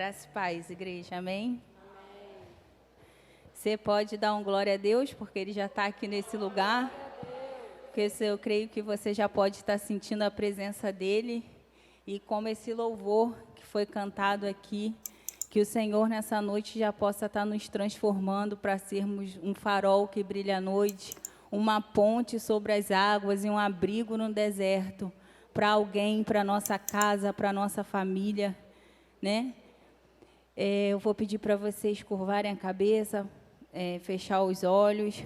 Graça e paz, igreja, amém? Você pode dar um glória a Deus, porque Ele já está aqui nesse lugar. Porque eu creio que você já pode estar sentindo a presença dEle. E como esse louvor que foi cantado aqui, que o Senhor nessa noite já possa estar nos transformando para sermos um farol que brilha à noite, uma ponte sobre as águas e um abrigo no deserto, para alguém, para nossa casa, para nossa família, né? Eu vou pedir para vocês curvarem a cabeça, fechar os olhos.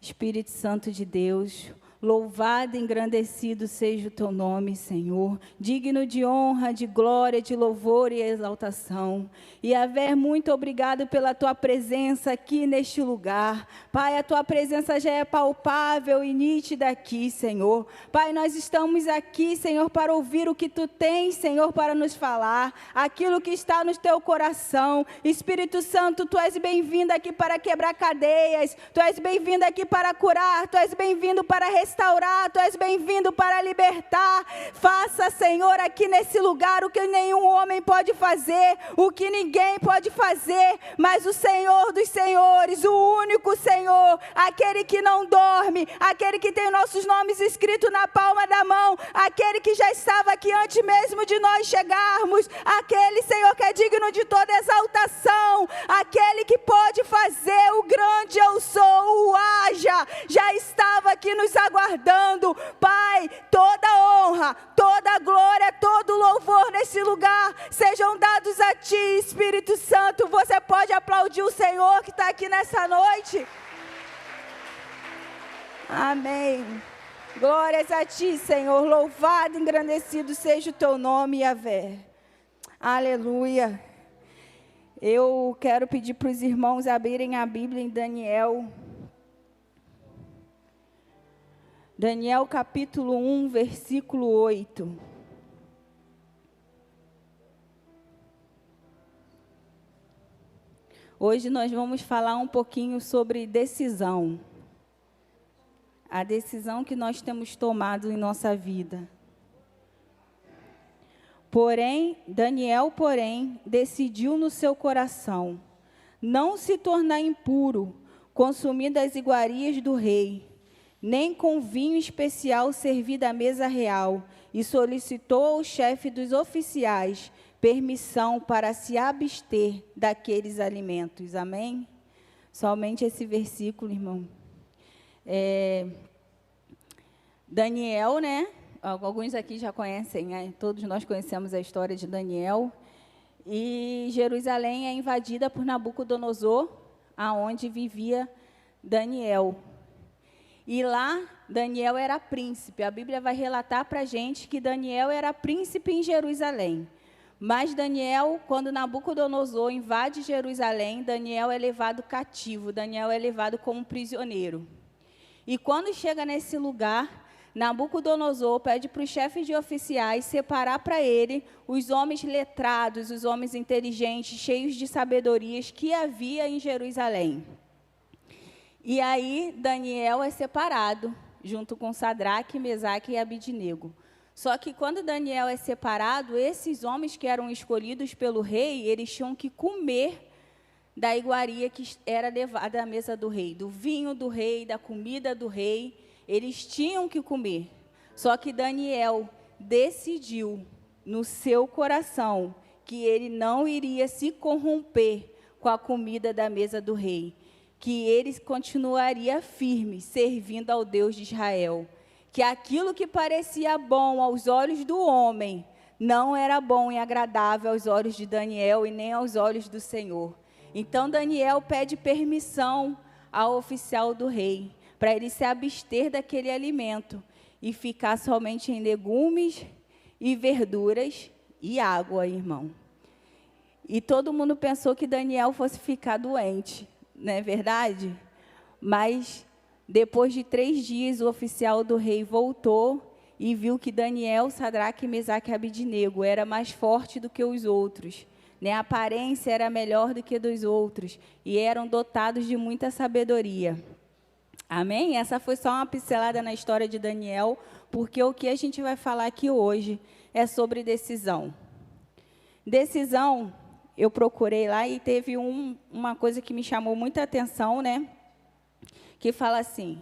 Espírito Santo de Deus, louvado e engrandecido seja o teu nome, Senhor, digno de honra, de glória, de louvor e exaltação. E Yahvé, muito obrigado pela tua presença aqui neste lugar. Pai, a tua presença já é palpável e nítida aqui, Senhor. Pai, nós estamos aqui, Senhor, para ouvir o que tu tens, Senhor, para nos falar, aquilo que está no teu coração. Espírito Santo, tu és bem-vindo aqui para quebrar cadeias, tu és bem-vindo aqui para curar, tu és bem-vindo para restaurar, tu és bem-vindo para libertar. Faça, Senhor, aqui nesse lugar o que nenhum homem pode fazer, o que ninguém pode fazer, mas o Senhor dos senhores, o único Senhor, aquele que não dorme, aquele que tem nossos nomes escritos na palma da mão, aquele que já estava aqui antes mesmo de nós chegarmos, aquele, Senhor, que é digno de toda exaltação, aquele que pode fazer o grande eu sou, o haja, já estava aqui nos aguardando. Pai, toda honra, toda glória, todo louvor nesse lugar sejam dados a Ti, Espírito Santo. Você pode aplaudir o Senhor que está aqui nessa noite? Amém. Glórias a Ti, Senhor. Louvado e engrandecido seja o Teu nome, Yahvé. Aleluia. Eu quero pedir para os irmãos abrirem a Bíblia em Daniel. Daniel capítulo 1, versículo 8. Hoje nós vamos falar um pouquinho sobre decisão. A decisão que nós temos tomado em nossa vida. Daniel, decidiu no seu coração não se tornar impuro, consumindo as iguarias do rei, nem com vinho especial servido à mesa real, e solicitou ao chefe dos oficiais permissão para se abster daqueles alimentos. Amém? Somente esse versículo, irmão. Daniel, né? Alguns aqui já conhecem, né? Todos nós conhecemos a história de Daniel. E Jerusalém é invadida por Nabucodonosor, aonde vivia Daniel. E lá, Daniel era príncipe. A Bíblia vai relatar para a gente que Daniel era príncipe em Jerusalém. Mas Daniel, quando Nabucodonosor invade Jerusalém, Daniel é levado cativo, Daniel é levado como prisioneiro. E quando chega nesse lugar, Nabucodonosor pede para os chefes de oficiais separar para ele os homens letrados, os homens inteligentes, cheios de sabedorias que havia em Jerusalém. E aí Daniel é separado, junto com Sadraque, Mesaque e Abidnego. Só que quando Daniel é separado, esses homens que eram escolhidos pelo rei, eles tinham que comer da iguaria que era levada à mesa do rei, do vinho do rei, da comida do rei, eles tinham que comer. Só que Daniel decidiu no seu coração que ele não iria se corromper com a comida da mesa do rei, que ele continuaria firme, servindo ao Deus de Israel, que aquilo que parecia bom aos olhos do homem, não era bom e agradável aos olhos de Daniel e nem aos olhos do Senhor. Então Daniel pede permissão ao oficial do rei, para ele se abster daquele alimento e ficar somente em legumes e verduras e água, irmão. E todo mundo pensou que Daniel fosse ficar doente, não é verdade? Mas depois de 3 dias, o oficial do rei voltou e viu que Daniel, Sadraque, Mesaque e Abidnego era mais forte do que os outros, né? A aparência era melhor do que dos outros e eram dotados de muita sabedoria. Amém? Essa foi só uma pincelada na história de Daniel, porque o que a gente vai falar aqui hoje é sobre decisão. Decisão, eu procurei lá e teve uma coisa que me chamou muita atenção, né? Que fala assim: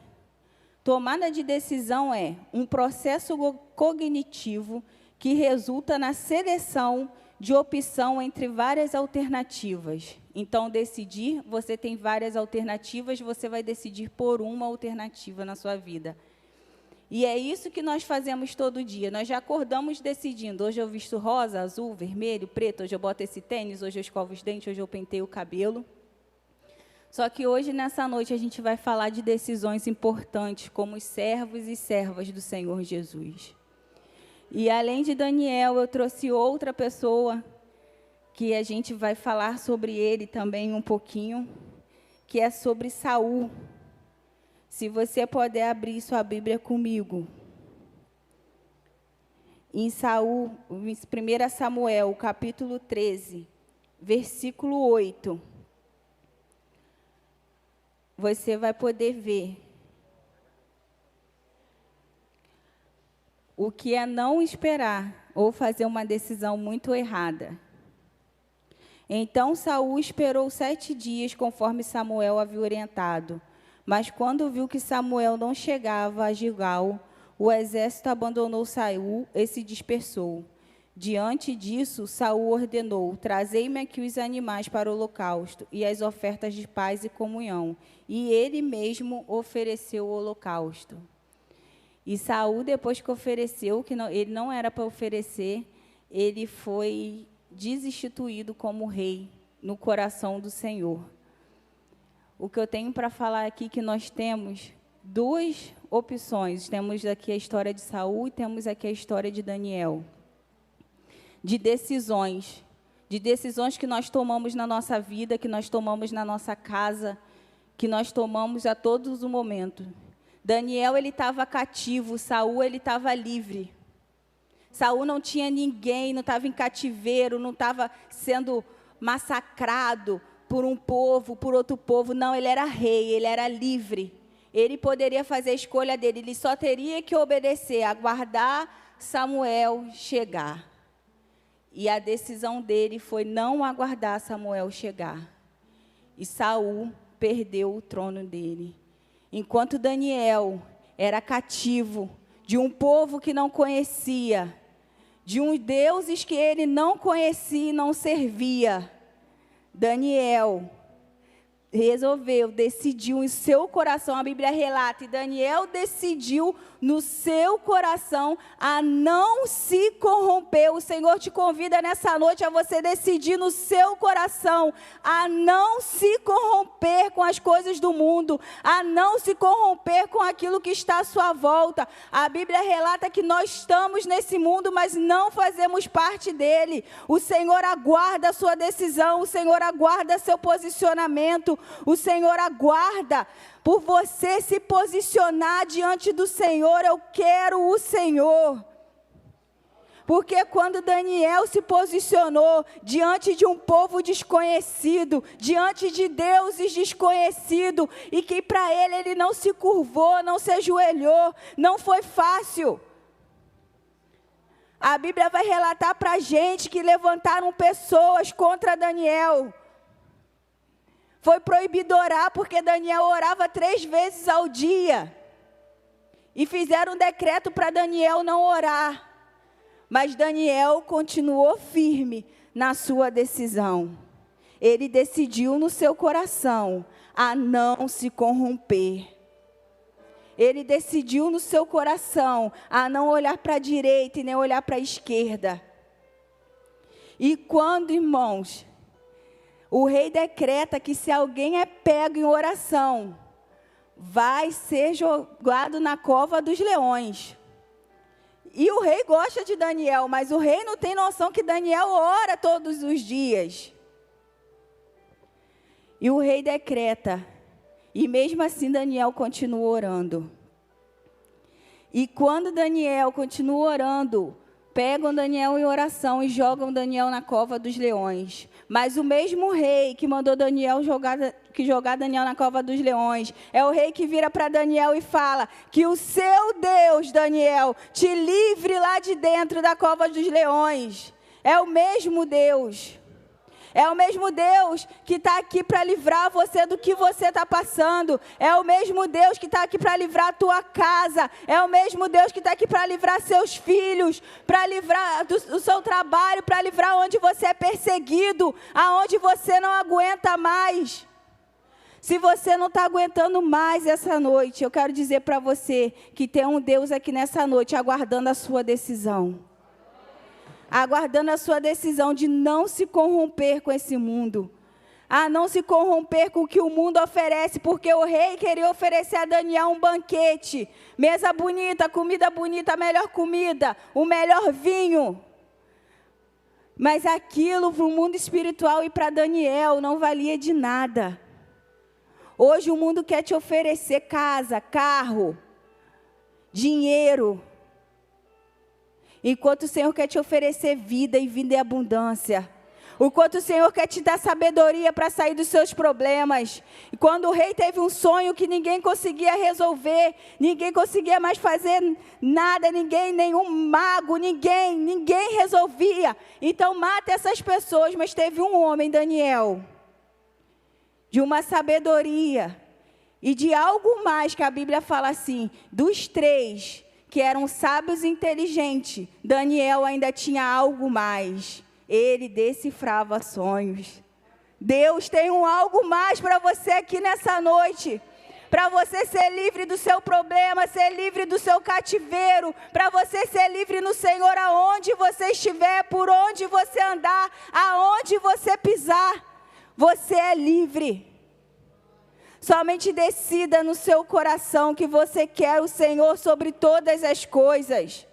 tomada de decisão é um processo cognitivo que resulta na seleção de opção entre várias alternativas. Então, decidir, você tem várias alternativas, você vai decidir por uma alternativa na sua vida. E é isso que nós fazemos todo dia. Nós já acordamos decidindo. Hoje eu visto rosa, azul, vermelho, preto. Hoje eu boto esse tênis, hoje eu escovo os dentes, hoje eu penteio o cabelo. Só que hoje, nessa noite, a gente vai falar de decisões importantes, como os servos e servas do Senhor Jesus. E, além de Daniel, eu trouxe outra pessoa, que a gente vai falar sobre ele também um pouquinho, que é sobre Saul. Se você puder abrir sua Bíblia comigo. Em 1 Samuel, capítulo 13, versículo 8. Você vai poder ver o que é não esperar ou fazer uma decisão muito errada. Então Saul esperou 7 dias, conforme Samuel havia orientado. Mas quando viu que Samuel não chegava a Gilgal, o exército abandonou Saul e se dispersou. Diante disso, Saul ordenou: trazei-me aqui os animais para o holocausto e as ofertas de paz e comunhão. E ele mesmo ofereceu o holocausto. E Saul, depois que ofereceu, que ele não era para oferecer, ele foi desinstituído como rei no coração do Senhor. O que eu tenho para falar aqui é que nós temos 2 opções. Temos aqui a história de Saul e temos aqui a história de Daniel. De decisões que nós tomamos na nossa vida, que nós tomamos na nossa casa, que nós tomamos a todos os momentos. Daniel, ele estava cativo, Saul, ele estava livre. Saul não tinha ninguém, não estava em cativeiro, não estava sendo massacrado por um povo, por outro povo. Não, ele era rei, ele era livre. Ele poderia fazer a escolha dele, ele só teria que obedecer, aguardar Samuel chegar. E a decisão dele foi não aguardar Samuel chegar. E Saul perdeu o trono dele. Enquanto Daniel era cativo de um povo que não conhecia, de uns deuses que ele não conhecia e não servia, Daniel decidiu em seu coração, a Bíblia relata, e Daniel decidiu no seu coração a não se corromper. O Senhor te convida nessa noite a você decidir no seu coração a não se corromper com as coisas do mundo, a não se corromper com aquilo que está à sua volta. A Bíblia relata que nós estamos nesse mundo, mas não fazemos parte dele. O Senhor aguarda a sua decisão, o Senhor aguarda seu posicionamento, o Senhor aguarda por você se posicionar diante do Senhor. Eu quero o Senhor. Porque quando Daniel se posicionou diante de um povo desconhecido, diante de deuses desconhecidos, e que para ele não se curvou, não se ajoelhou, não foi fácil. A Bíblia vai relatar para a gente que levantaram pessoas contra Daniel. Foi proibido orar, porque Daniel orava 3 vezes ao dia. E fizeram um decreto para Daniel não orar. Mas Daniel continuou firme na sua decisão. Ele decidiu no seu coração a não se corromper. Ele decidiu no seu coração a não olhar para a direita e nem olhar para a esquerda. E quando, irmãos, o rei decreta que se alguém é pego em oração, vai ser jogado na cova dos leões. E o rei gosta de Daniel, mas o rei não tem noção que Daniel ora todos os dias. E o rei decreta, e mesmo assim Daniel continua orando. E quando Daniel continua orando, pegam Daniel em oração e jogam Daniel na cova dos leões. Mas o mesmo rei que mandou Daniel jogar Daniel na cova dos leões, é o rei que vira para Daniel e fala que o seu Deus, Daniel, te livre lá de dentro da cova dos leões. É o mesmo Deus. É o mesmo Deus que está aqui para livrar você do que você está passando. É o mesmo Deus que está aqui para livrar a tua casa. É o mesmo Deus que está aqui para livrar seus filhos, para livrar do seu trabalho, para livrar onde você é perseguido, aonde você não aguenta mais. Se você não está aguentando mais essa noite, eu quero dizer para você que tem um Deus aqui nessa noite aguardando a sua decisão. Aguardando a sua decisão de não se corromper com esse mundo. A não se corromper com o que o mundo oferece, porque o rei queria oferecer a Daniel um banquete. Mesa bonita, comida bonita, a melhor comida, o melhor vinho. Mas aquilo para o mundo espiritual e para Daniel não valia de nada. Hoje o mundo quer te oferecer casa, carro, dinheiro. Enquanto o Senhor quer te oferecer vida e vida em abundância. Enquanto o Senhor quer te dar sabedoria para sair dos seus problemas. E quando o rei teve um sonho que ninguém conseguia resolver, ninguém conseguia mais fazer nada, nenhum mago, ninguém resolvia. Então mata essas pessoas, mas teve um homem, Daniel, de uma sabedoria e de algo mais que a Bíblia fala assim, dos 3 que eram sábios e inteligentes, Daniel ainda tinha algo mais. Ele decifrava sonhos. Deus tem algo mais para você aqui nessa noite. Para você ser livre do seu problema, ser livre do seu cativeiro. Para você ser livre no Senhor aonde você estiver, por onde você andar, aonde você pisar. Você é livre. Somente decida no seu coração que você quer o Senhor sobre todas as coisas.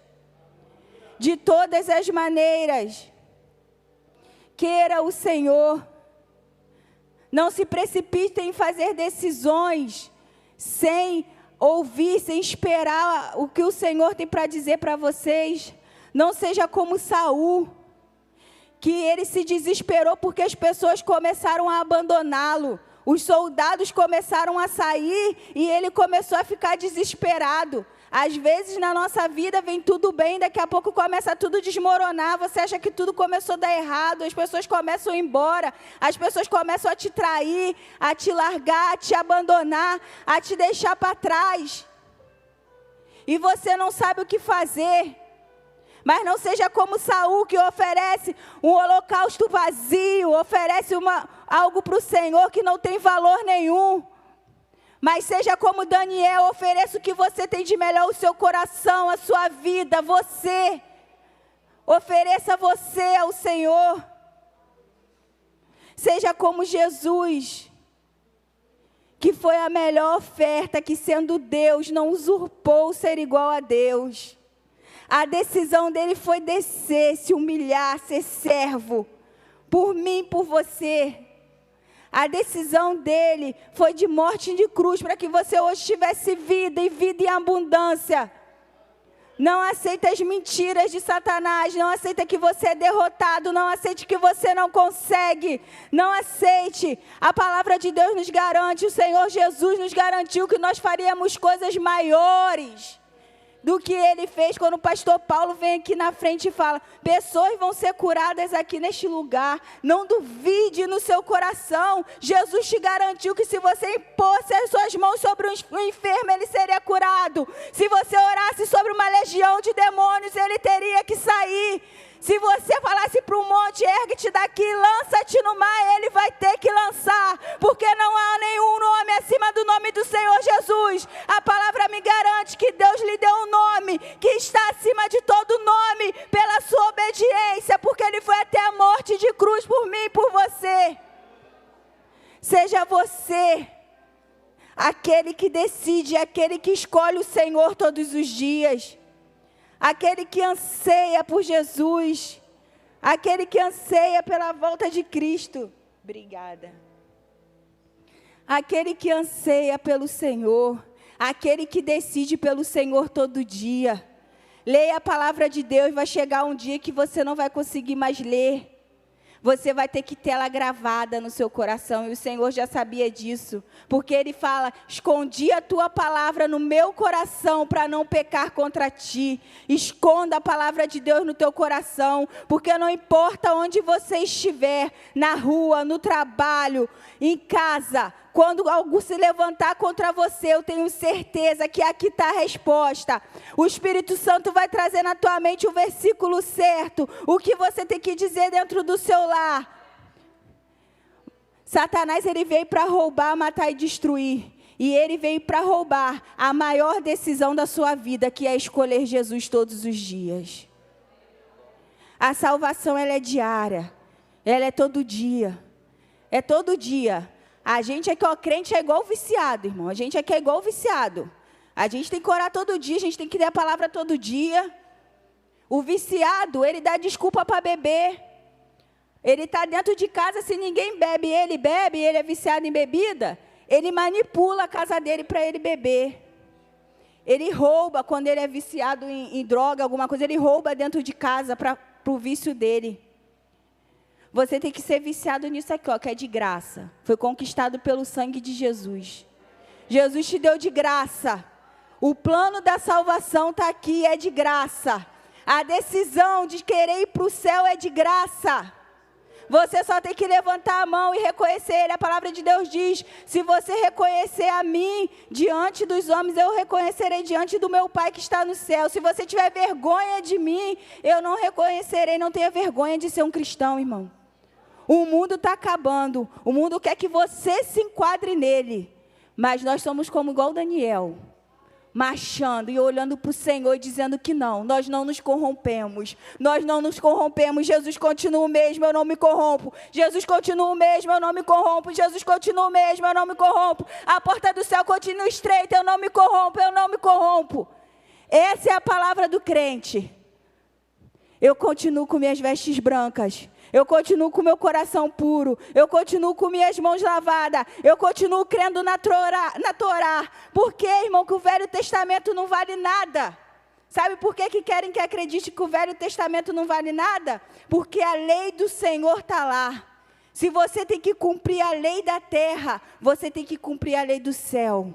De todas as maneiras. Queira o Senhor. Não se precipite em fazer decisões sem ouvir, sem esperar o que o Senhor tem para dizer para vocês. Não seja como Saul, que ele se desesperou porque as pessoas começaram a abandoná-lo. Os soldados começaram a sair e ele começou a ficar desesperado. Às vezes na nossa vida vem tudo bem, daqui a pouco começa tudo a desmoronar. Você acha que tudo começou a dar errado, as pessoas começam a ir embora, as pessoas começam a te trair, a te largar, a te abandonar, a te deixar para trás. E você não sabe o que fazer. Mas não seja como Saul, que oferece um holocausto vazio, oferece algo para o Senhor que não tem valor nenhum. Mas seja como Daniel, ofereça o que você tem de melhor, o seu coração, a sua vida, você. Ofereça você ao Senhor. Seja como Jesus, que foi a melhor oferta, que sendo Deus, não usurpou ser igual a Deus. A decisão dele foi descer, se humilhar, ser servo, por mim, por você. A decisão dele foi de morte e de cruz, para que você hoje tivesse vida e vida em abundância. Não aceite as mentiras de Satanás, não aceite que você é derrotado, não aceite que você não consegue, não aceite. A palavra de Deus nos garante, o Senhor Jesus nos garantiu que nós faríamos coisas maiores do que ele fez. Quando o pastor Paulo vem aqui na frente e fala, pessoas vão ser curadas aqui neste lugar, não duvide no seu coração. Jesus te garantiu que se você impôsse as suas mãos sobre um enfermo, ele seria curado. Se você orasse sobre uma legião de demônios, ele teria que sair. Se você falasse para o monte, ergue-te daqui, lança-te no mar, ele vai ter que lançar, porque não há nenhum nome acima do nome do Senhor Jesus. A palavra me garante que Deus lhe deu um nome que está acima de todo nome, pela sua obediência, porque ele foi até a morte de cruz por mim e por você. Seja você aquele que decide, aquele que escolhe o Senhor todos os dias. Aquele que anseia por Jesus, aquele que anseia pela volta de Cristo. Obrigada. Aquele que anseia pelo Senhor, aquele que decide pelo Senhor todo dia. Leia a palavra de Deus, vai chegar um dia que você não vai conseguir mais ler. Você vai ter que ter ela gravada no seu coração. E o Senhor já sabia disso. Porque Ele fala, escondi a tua palavra no meu coração para não pecar contra ti. Esconda a palavra de Deus no teu coração. Porque não importa onde você estiver, na rua, no trabalho, em casa, quando algo se levantar contra você, eu tenho certeza que aqui está a resposta. O Espírito Santo vai trazer na tua mente o versículo certo. O que você tem que dizer dentro do seu lar. Satanás, ele veio para roubar, matar e destruir. E ele veio para roubar a maior decisão da sua vida, que é escolher Jesus todos os dias. A salvação, ela é diária. Ela é todo dia. É todo dia. A gente é que, crente é igual viciado, irmão. A gente é que é igual viciado. A gente tem que orar todo dia, a gente tem que ler a palavra todo dia. O viciado, ele dá desculpa para beber. Ele está dentro de casa, se ninguém bebe, ele é viciado em bebida. Ele manipula a casa dele para ele beber. Ele rouba, quando ele é viciado em droga, alguma coisa, ele rouba dentro de casa para o vício dele. Você tem que ser viciado nisso aqui, que é de graça. Foi conquistado pelo sangue de Jesus. Jesus te deu de graça. O plano da salvação está aqui, é de graça. A decisão de querer ir para o céu é de graça. Você só tem que levantar a mão e reconhecer Ele. A palavra de Deus diz, se você reconhecer a mim diante dos homens, eu reconhecerei diante do meu Pai que está no céu. Se você tiver vergonha de mim, eu não reconhecerei. Não tenha vergonha de ser um cristão, irmão. O mundo está acabando. O mundo quer que você se enquadre nele. Mas nós somos como igual Daniel, marchando e olhando para o Senhor e dizendo que não, nós não nos corrompemos. Nós não nos corrompemos. Jesus continua o mesmo, eu não me corrompo. Jesus continua o mesmo, eu não me corrompo. Jesus continua o mesmo, eu não me corrompo. A porta do céu continua estreita, eu não me corrompo, eu não me corrompo. Essa é a palavra do crente. Eu continuo com minhas vestes brancas. Eu continuo com meu coração puro. Eu continuo com minhas mãos lavadas. Eu continuo crendo na Torá. Por quê, irmão, que o Velho Testamento não vale nada? Sabe por que querem que acredite que o Velho Testamento não vale nada? Porque a lei do Senhor está lá. Se você tem que cumprir a lei da terra, você tem que cumprir a lei do céu.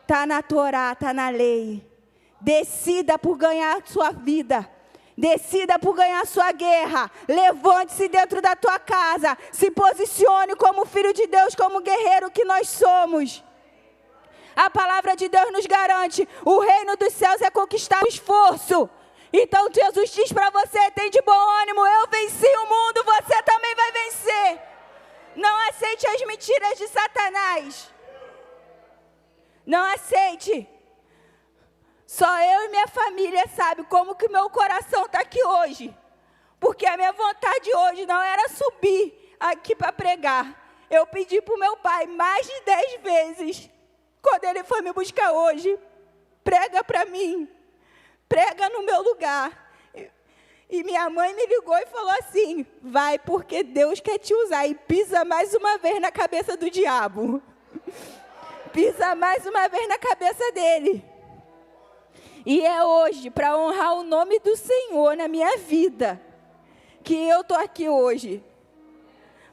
Está na Torá, está na lei. Decida por ganhar a sua vida. Decida por ganhar sua guerra. Levante-se dentro da tua casa. Se posicione como filho de Deus, como guerreiro que nós somos. A palavra de Deus nos garante, o reino dos céus é conquistar o esforço. Então Jesus diz para você, tem de bom ânimo, eu venci o mundo, você também vai vencer. Não aceite as mentiras de Satanás. Não aceite. Só eu e minha família sabem como que meu coração está aqui hoje. Porque a minha vontade hoje não era subir aqui para pregar. Eu pedi para o meu pai mais de 10 vezes. Quando ele foi me buscar hoje, prega para mim. Prega no meu lugar. E minha mãe me ligou e falou assim, vai porque Deus quer te usar. E pisa mais uma vez na cabeça do diabo. Pisa mais uma vez na cabeça dele. E é hoje, para honrar o nome do Senhor na minha vida, que eu estou aqui hoje.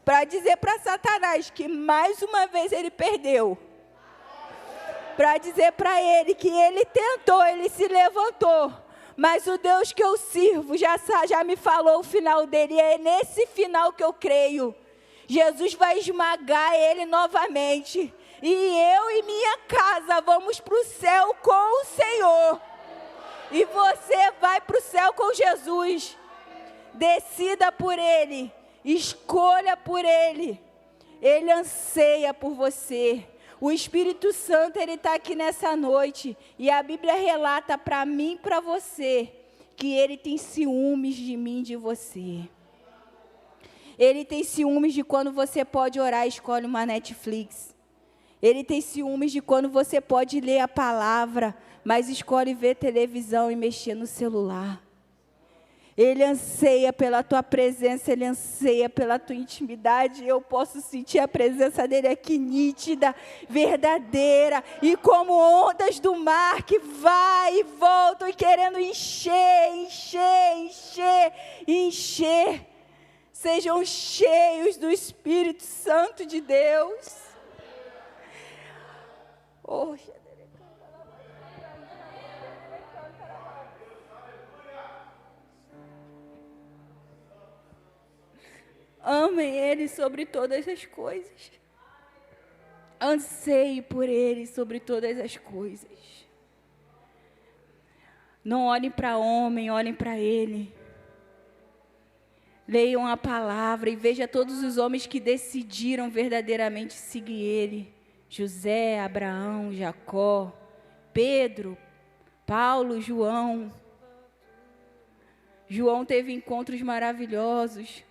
Para dizer para Satanás que mais uma vez ele perdeu. Para dizer para ele que ele tentou, ele se levantou. Mas o Deus que eu sirvo já me falou o final dele. E é nesse final que eu creio. Jesus vai esmagar ele novamente. E eu e minha casa vamos para o céu com o Senhor. E você vai para o céu com Jesus. Decida por Ele. Escolha por Ele. Ele anseia por você. O Espírito Santo, Ele está aqui nessa noite. E a Bíblia relata para mim e para você que Ele tem ciúmes de mim e de você. Ele tem ciúmes de quando você pode orar e escolhe uma Netflix. Ele tem ciúmes de quando você pode ler a palavra, mas escolhe ver televisão e mexer no celular. Ele anseia pela tua presença, Ele anseia pela tua intimidade. Eu posso sentir a presença dEle aqui nítida, verdadeira, e como ondas do mar que vai e voltam e querendo encher. sejam cheios do Espírito Santo de Deus. Oh, amem Ele sobre todas as coisas. Anseie por Ele sobre todas as coisas. Não olhem para homem, olhem para Ele. Leiam a palavra e vejam todos os homens que decidiram verdadeiramente seguir Ele. José, Abraão, Jacó, Pedro, Paulo, João. João teve encontros maravilhosos.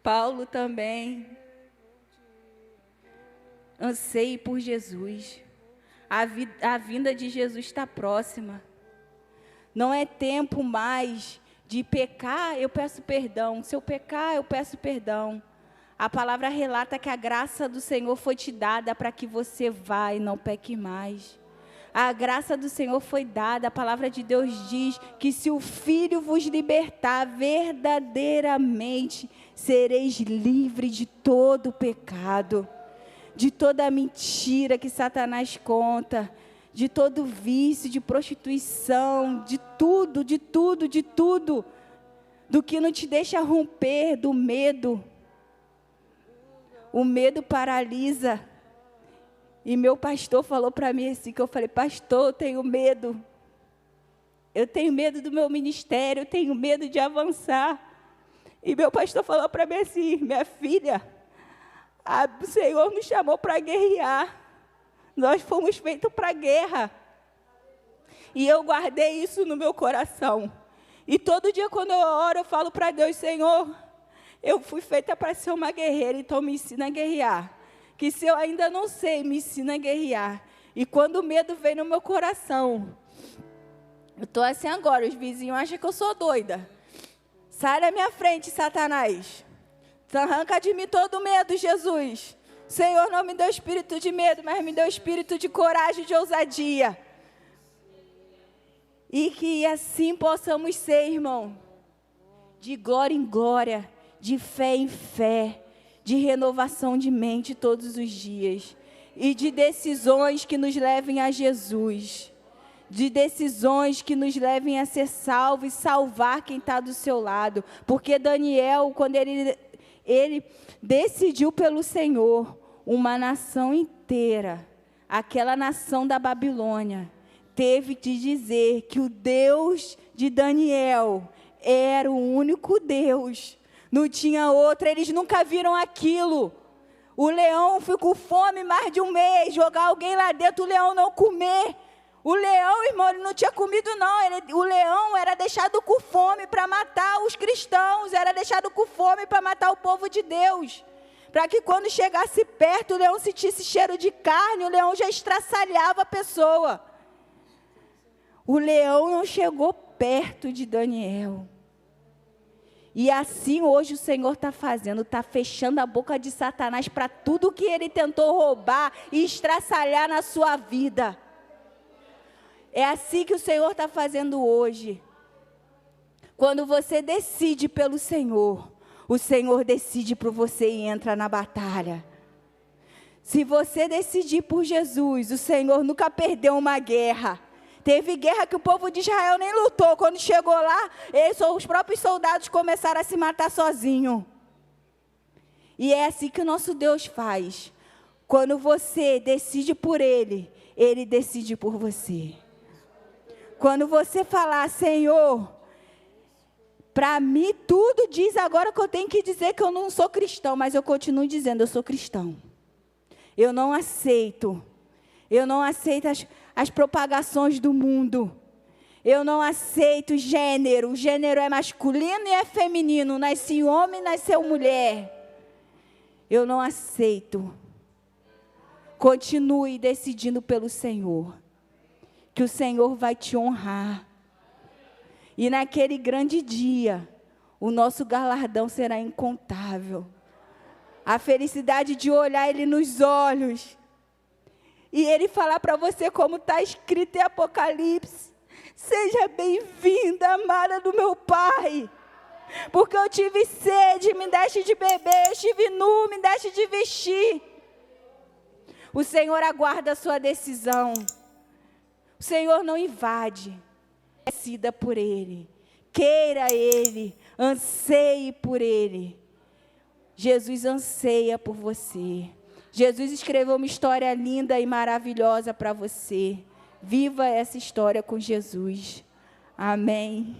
Paulo também. Anseie por Jesus. A vinda de Jesus está próxima. Não é tempo mais de pecar, eu peço perdão. Se eu pecar, eu peço perdão. A palavra relata que a graça do Senhor foi te dada para que você vá e não peque mais. A graça do Senhor foi dada, a palavra de Deus diz que se o Filho vos libertar, verdadeiramente sereis livres de todo pecado, de toda mentira que Satanás conta, de todo vício, de prostituição, de tudo, do que não te deixa romper, do medo. O medo paralisa. E meu pastor falou para mim assim, que eu falei, pastor, eu tenho medo. Eu tenho medo do meu ministério, eu tenho medo de avançar. E meu pastor falou para mim assim, minha filha, o Senhor nos chamou para guerrear. Nós fomos feitos para a guerra. E eu guardei isso no meu coração. E todo dia quando eu oro, eu falo para Deus, Senhor, eu fui feita para ser uma guerreira, então me ensina a guerrear. Que se eu ainda não sei, me ensina a guerrear. E quando o medo vem no meu coração, eu estou assim agora, os vizinhos acham que eu sou doida. Sai da minha frente, Satanás. Arranca de mim todo medo, Jesus. Senhor não me deu espírito de medo, mas me deu espírito de coragem e de ousadia. E que assim possamos ser, irmão, de glória em glória, de fé em fé, de renovação de mente todos os dias. E de decisões que nos levem a Jesus. De decisões que nos levem a ser salvos e salvar quem está do seu lado. Porque Daniel, quando ele decidiu pelo Senhor, uma nação inteira, aquela nação da Babilônia, teve de dizer que o Deus de Daniel era o único Deus. Não tinha outro, eles nunca viram aquilo. O leão ficou com fome mais de um mês, jogar alguém lá dentro, o leão não comer. O leão, irmão, ele não tinha comido não, o leão era deixado com fome para matar os cristãos, era deixado com fome para matar o povo de Deus. Para que quando chegasse perto, o leão sentisse cheiro de carne, o leão já estraçalhava a pessoa. O leão não chegou perto de Daniel. E assim hoje o Senhor está fazendo, está fechando a boca de Satanás para tudo que ele tentou roubar e estraçalhar na sua vida. É assim que o Senhor está fazendo hoje. Quando você decide pelo Senhor, o Senhor decide por você e entra na batalha. Se você decidir por Jesus, o Senhor nunca perdeu uma guerra. Teve guerra que o povo de Israel nem lutou. Quando chegou lá, os próprios soldados começaram a se matar sozinhos. E é assim que o nosso Deus faz. Quando você decide por Ele, Ele decide por você. Quando você falar, Senhor, para mim tudo diz agora que eu tenho que dizer que eu não sou cristão, mas eu continuo dizendo, eu sou cristão. Eu não aceito as propagações do mundo. Eu não aceito gênero. O gênero é masculino e é feminino. Nasci homem, nasceu mulher. Eu não aceito. Continue decidindo pelo Senhor. Que o Senhor vai te honrar. E naquele grande dia, o nosso galardão será incontável. A felicidade de olhar Ele nos olhos. E Ele falar para você como está escrito em Apocalipse. Seja bem-vinda, amada do meu Pai. Porque eu tive sede, me deste de beber, estive nu, me deste de vestir. O Senhor aguarda a sua decisão. O Senhor não invade. Decida por Ele. Queira Ele. Anseie por Ele. Jesus anseia por você. Jesus escreveu uma história linda e maravilhosa para você. Viva essa história com Jesus. Amém.